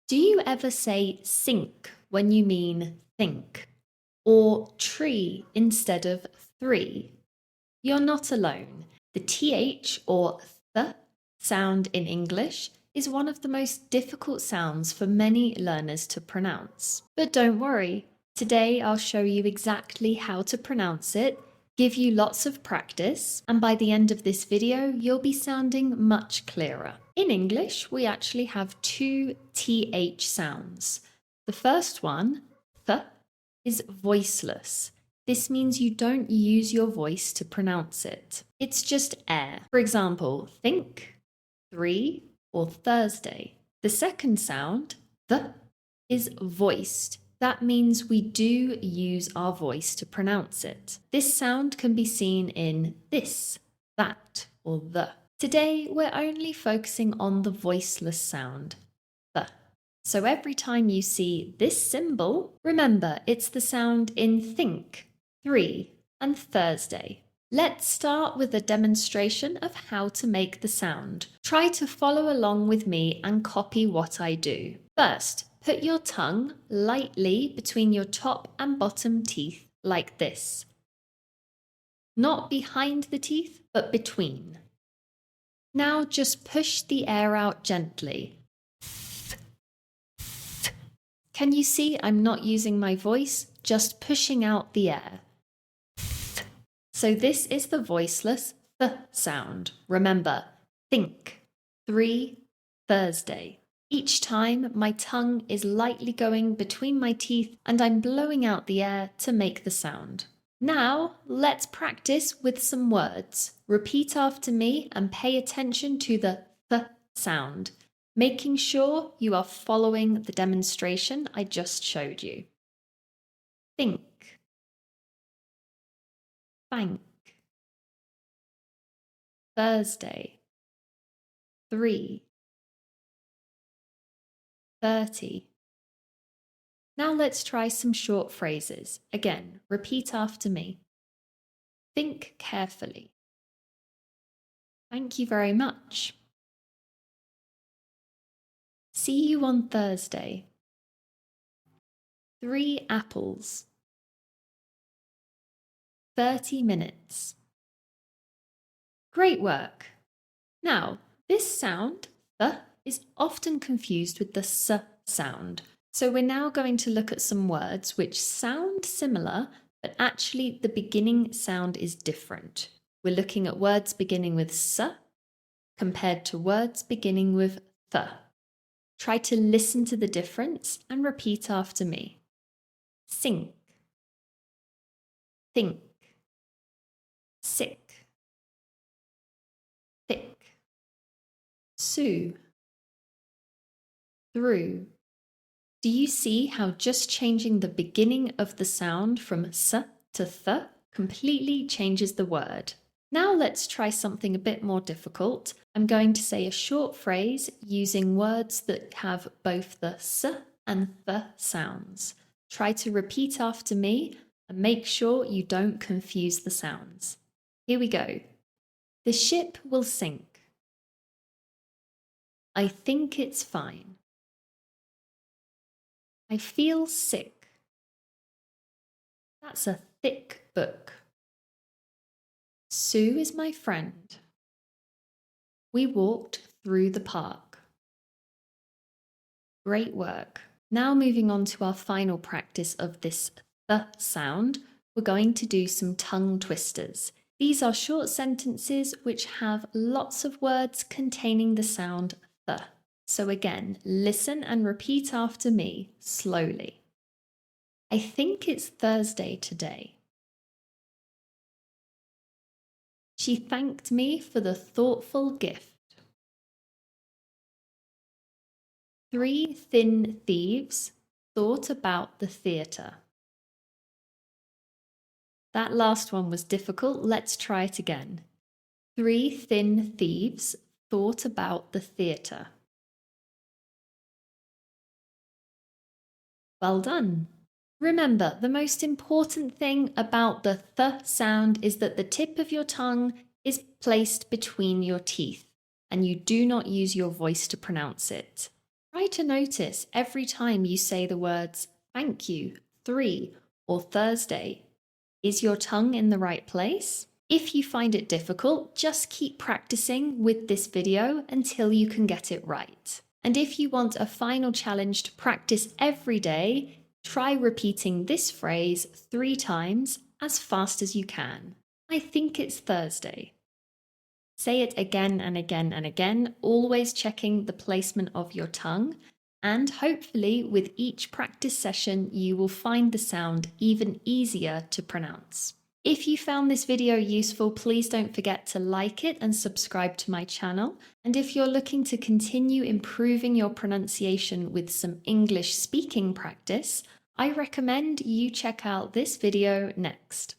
Do you ever say sink when you mean think? Or tree instead of three? You're not alone. The th or th sound in English is one of the most difficult sounds for many learners to pronounce. But don't worry, today I'll show you exactly how to pronounce it, give you lots of practice, and by the end of this video, you'll be sounding much clearer. In English, we actually have two th sounds. The first one, th, is voiceless. This means you don't use your voice to pronounce it. It's just air. For example, think, three, or Thursday. The second sound, the, is voiced. That means we do use our voice to pronounce it. This sound can be seen in this, that, or the. Today, we're only focusing on the voiceless sound, the. So every time you see this symbol, remember it's the sound in think, three, and Thursday. Let's start with a demonstration of how to make the sound. Try to follow along with me and copy what I do. First, put your tongue lightly between your top and bottom teeth like this. Not behind the teeth, but between. Now just push the air out gently. Can you see I'm not using my voice, just pushing out the air? So this is the voiceless th sound. Remember, think, three, Thursday. Each time my tongue is lightly going between my teeth and I'm blowing out the air to make the sound. Now let's practice with some words. Repeat after me and pay attention to the th sound, making sure you are following the demonstration I just showed you. Think. Bank. Thursday. 3. 30. Now let's try some short phrases. Again, repeat after me. Think carefully. Thank you very much. See you on Thursday. 3 apples. 30 minutes. Great work! Now, this sound, the, is often confused with the s sound. So we're now going to look at some words which sound similar, but actually the beginning sound is different. We're looking at words beginning with s compared to words beginning with th. Try to listen to the difference and repeat after me. Sink. Think. Sick. Thick. Sue. Through. Do you see how just changing the beginning of the sound from s to th completely changes the word? Now let's try something a bit more difficult. I'm going to say a short phrase using words that have both the s and th sounds. Try to repeat after me and make sure you don't confuse the sounds. Here we go. The ship will sink. I think it's fine. I feel sick. That's a thick book. Sue is my friend. We walked through the park. Great work. Now moving on to our final practice of this th sound, we're going to do some tongue twisters. These are short sentences which have lots of words containing the sound th. So again, listen and repeat after me slowly. I think it's Thursday today. She thanked me for the thoughtful gift. 3 thin thieves thought about the theatre. That last one was difficult. Let's try it again. 3 thin thieves thought about the theatre. Well done. Remember, the most important thing about the th sound is that the tip of your tongue is placed between your teeth and you do not use your voice to pronounce it. Try to notice every time you say the words thank you, 3, or Thursday. Is your tongue in the right place? If you find it difficult, just keep practicing with this video until you can get it right. And if you want a final challenge to practice every day, try repeating this phrase 3 times as fast as you can. I think it's Thursday. Say it again and again and again, always checking the placement of your tongue. And hopefully, with each practice session, you will find the sound even easier to pronounce. If you found this video useful, please don't forget to like it and subscribe to my channel. And if you're looking to continue improving your pronunciation with some English speaking practice, I recommend you check out this video next.